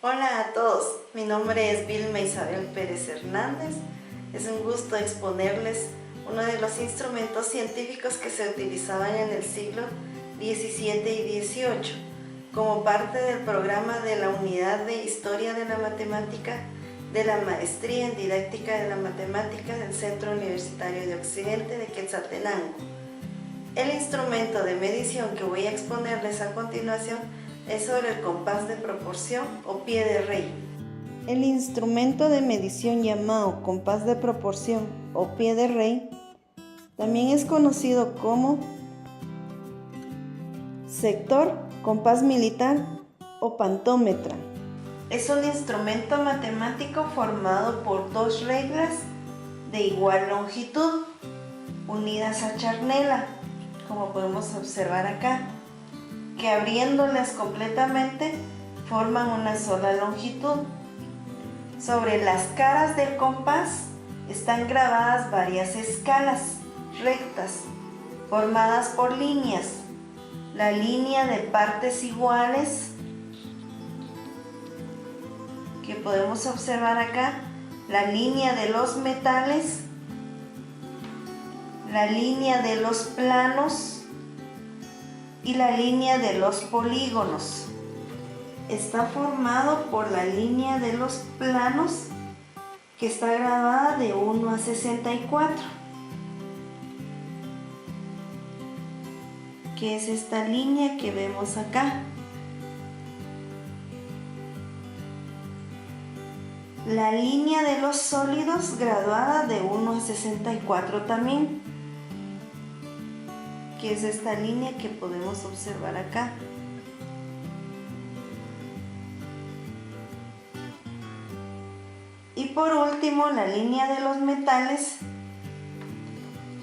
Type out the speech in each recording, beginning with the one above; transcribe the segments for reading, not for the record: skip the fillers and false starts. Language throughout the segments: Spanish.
Hola a todos, mi nombre es Vilma Isabel Pérez Hernández. Es un gusto exponerles uno de los instrumentos científicos que se utilizaban en el siglo XVII y XVIII como parte del programa de la Unidad de Historia de la Matemática de la Maestría en Didáctica de la Matemática del Centro Universitario de Occidente de Quetzaltenango. El instrumento de medición que voy a exponerles a continuación es sobre el compás de proporción o pie de rey. El instrumento de medición llamado compás de proporción o pie de rey también es conocido como sector, compás militar o pantómetra. Es un instrumento matemático formado por dos reglas de igual longitud unidas a charnela, como podemos observar acá, que abriéndolas completamente forman una sola longitud. Sobre las caras del compás están grabadas varias escalas rectas formadas por líneas. La línea de partes iguales que podemos observar acá, la línea de los metales, la línea de los planos y la línea de los polígonos. Está formado por la línea de los planos que está grabada de 1 a 64, que es esta línea que vemos acá. La línea de los sólidos graduada de 1 a 64 también, que es esta línea que podemos observar acá. Y por último, la línea de los metales,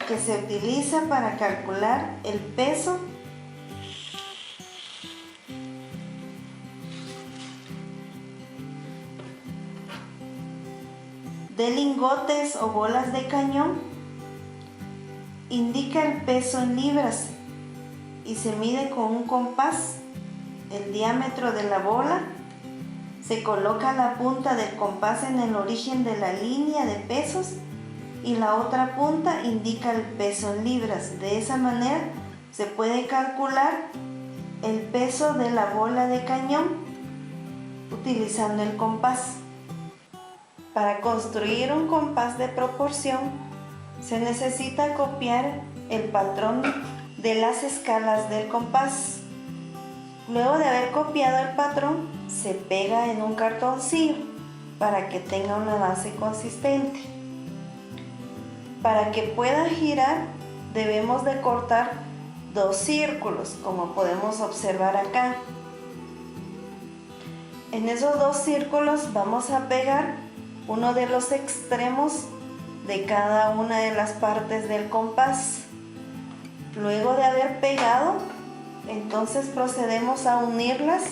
que se utiliza para calcular el peso de lingotes o bolas de cañón. Indica el peso en libras y se mide con un compás. El diámetro de la bola, se coloca la punta del compás en el origen de la línea de pesos y la otra punta indica el peso en libras. De esa manera se puede calcular el peso de la bola de cañón utilizando el compás. Para construir un compás de proporción se necesita copiar el patrón de las escalas del compás. Luego de haber copiado el patrón, se pega en un cartoncillo para que tenga una base consistente. Para que pueda girar, debemos de cortar dos círculos, como podemos observar acá. En esos dos círculos vamos a pegar uno de los extremos de cada una de las partes del compás. Luego de haber pegado, entonces procedemos a unirlas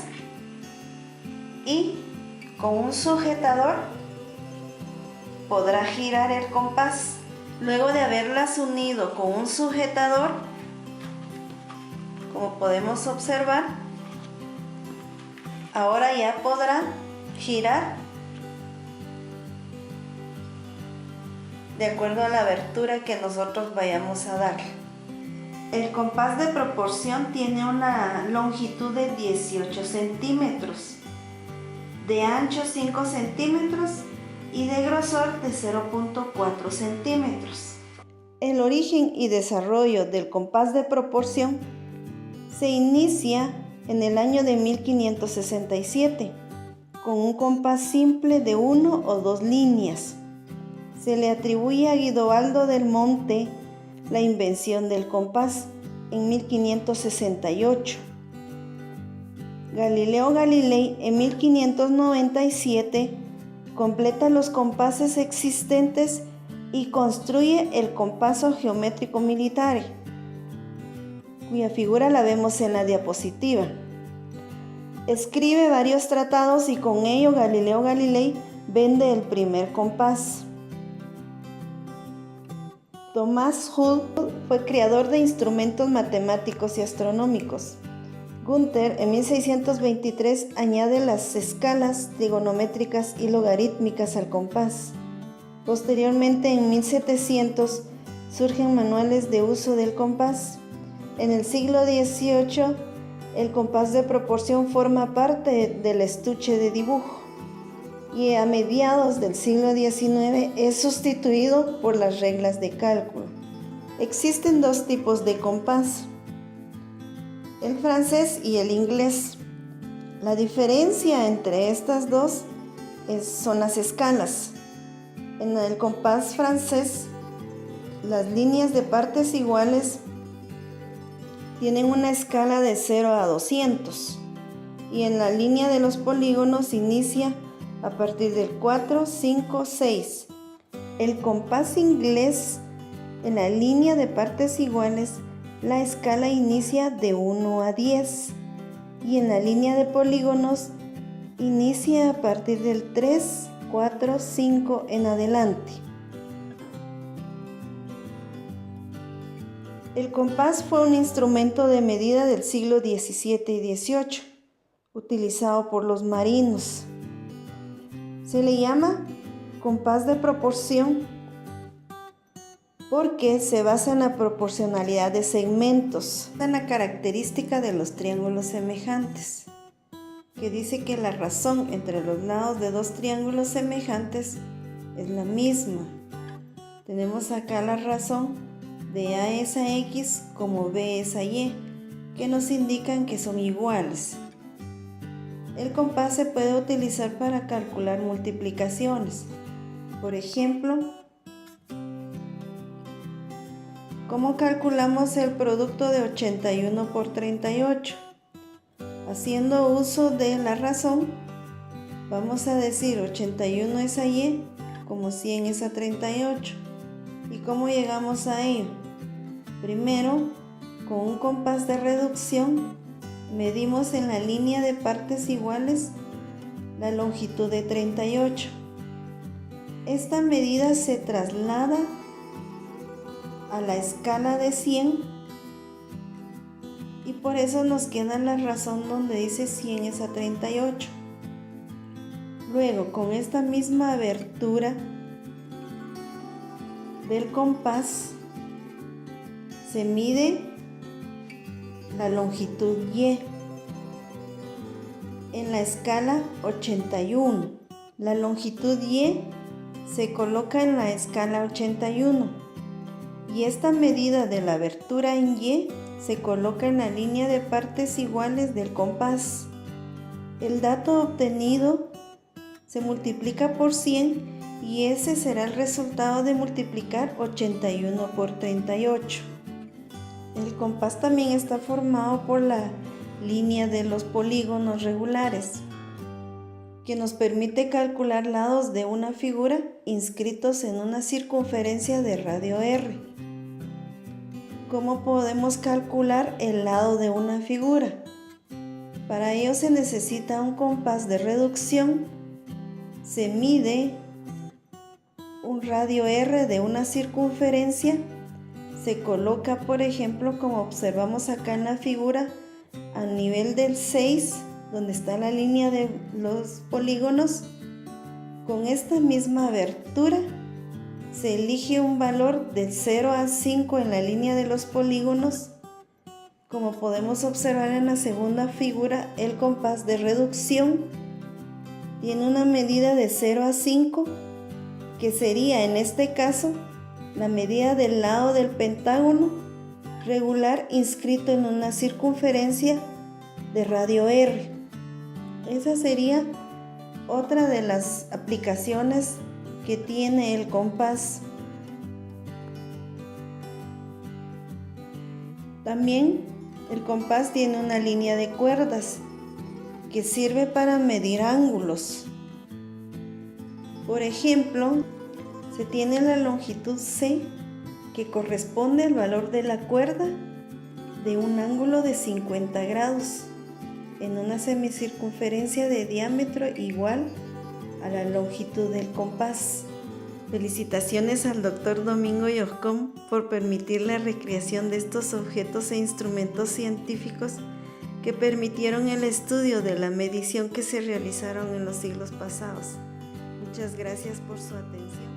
y con un sujetador podrá girar el compás. Luego de haberlas unido con un sujetador, como podemos observar, ahora ya podrá girar de acuerdo a la abertura que nosotros vayamos a dar. El compás de proporción tiene una longitud de 18 centímetros, de ancho 5 centímetros y de grosor de 0.4 centímetros. El origen y desarrollo del compás de proporción se inicia en el año de 1567 con un compás simple de 1 o 2 líneas. Se le atribuye a Guidobaldo del Monte la invención del compás en 1568. Galileo Galilei en 1597 completa los compases existentes y construye el compasso geométrico militare, cuya figura la vemos en la diapositiva. Escribe varios tratados y con ello Galileo Galilei vende el primer compás. Thomas Hull fue creador de instrumentos matemáticos y astronómicos. Günther en 1623 añade las escalas trigonométricas y logarítmicas al compás. Posteriormente, en 1700, surgen manuales de uso del compás. En el siglo XVIII, el compás de proporción forma parte del estuche de dibujo y a mediados del siglo XIX es sustituido por las reglas de cálculo. Existen dos tipos de compás, el francés y el inglés. La diferencia entre estas dos son las escalas. En el compás francés, las líneas de partes iguales tienen una escala de 0 a 200 y en la línea de los polígonos inicia a partir del 4, 5, 6. El compás inglés, en la línea de partes iguales, la escala inicia de 1 a 10 y en la línea de polígonos inicia a partir del 3, 4, 5 en adelante. El compás fue un instrumento de medida del siglo XVII y XVIII, utilizado por los marinos. Se le llama compás de proporción porque se basa en la proporcionalidad de segmentos, en la característica de los triángulos semejantes, que dice que la razón entre los lados de dos triángulos semejantes es la misma. Tenemos acá la razón de A es a X como B es a Y, que nos indican que son iguales. El compás se puede utilizar para calcular multiplicaciones. Por ejemplo, ¿cómo calculamos el producto de 81 por 38? Haciendo uso de la razón, vamos a decir 81 es a Y como 100 es a 38. ¿Y cómo llegamos a ello? Primero, con un compás de reducción, medimos en la línea de partes iguales la longitud de 38. Esta medida se traslada a la escala de 100 y por eso nos queda la razón donde dice 100 es a 38. Luego, con esta misma abertura del compás, se mide la longitud Y en la escala 81. La longitud Y se coloca en la escala 81 y esta medida de la abertura en Y se coloca en la línea de partes iguales del compás. El dato obtenido se multiplica por 100 y ese será el resultado de multiplicar 81 por 38. El compás también está formado por la línea de los polígonos regulares, que nos permite calcular lados de una figura inscritos en una circunferencia de radio r. ¿Cómo podemos calcular el lado de una figura? Para ello se necesita un compás de reducción. Se mide un radio r de una circunferencia. Se coloca, por ejemplo, como observamos acá en la figura, a nivel del 6, donde está la línea de los polígonos. Con esta misma abertura, se elige un valor de 0 a 5 en la línea de los polígonos. Como podemos observar en la segunda figura, el compás de reducción tiene una medida de 0 a 5, que sería en este caso la medida del lado del pentágono regular inscrito en una circunferencia de radio r. Esa sería otra de las aplicaciones que tiene el compás. También el compás tiene una línea de cuerdas que sirve para medir ángulos. Por ejemplo, se tiene la longitud C, que corresponde al valor de la cuerda de un ángulo de 50 grados en una semicircunferencia de diámetro igual a la longitud del compás. Felicitaciones al Dr. Domingo Llorcón por permitir la recreación de estos objetos e instrumentos científicos que permitieron el estudio de la medición que se realizaron en los siglos pasados. Muchas gracias por su atención.